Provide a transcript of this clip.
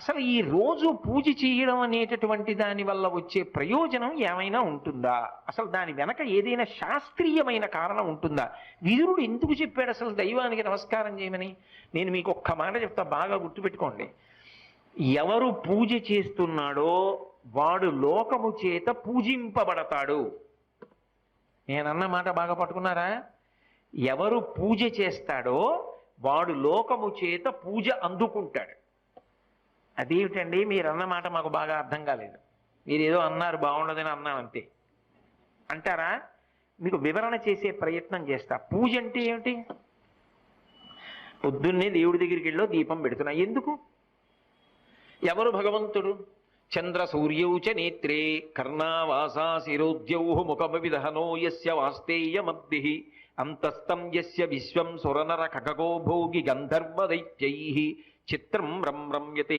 అసలు ఈ రోజు పూజ చేయడం అనేటటువంటి దాని వల్ల వచ్చే ప్రయోజనం ఏమైనా ఉంటుందా? అసలు దాని వెనక ఏదైనా శాస్త్రీయమైన కారణం ఉంటుందా? విదురుడు ఎందుకు చెప్పాడు అసలు దైవానికి నమస్కారం చేయమని? నేను మీకు ఒక్క మాట చెప్తా, బాగా గుర్తుపెట్టుకోండి. ఎవరు పూజ చేస్తున్నాడో వాడు లోకము చేత పూజింపబడతాడు. నేనన్న మాట బాగా పట్టుకున్నారా? ఎవరు పూజ చేస్తాడో వాడు లోకము చేత పూజ అందుకుంటాడు. అదేమిటండి మీరు అన్నమాట మాకు బాగా అర్థం కాలేదు, మీరు ఏదో అన్నారు బాగుండదని అన్నాను అంతే అంటారా? మీకు వివరణ చేసే ప్రయత్నం చేస్తా. పూజ అంటే ఏమిటి? పొద్దున్నే దేవుడి దగ్గరికి వెళ్ళో దీపం పెడుతున్నా, ఎందుకు? ఎవరు భగవంతుడు? చంద్ర సూర్యౌ చ నేత్రే కర్ణావాసా శిరోద్యౌ ముఖమవిదహనో యస్య వాస్తేయమబ్ధిః అంతస్తం యస్య విశ్వం సురనర ఖగో భోగి గంధర్వ దైత్యైః చిత్రం రమ్యతే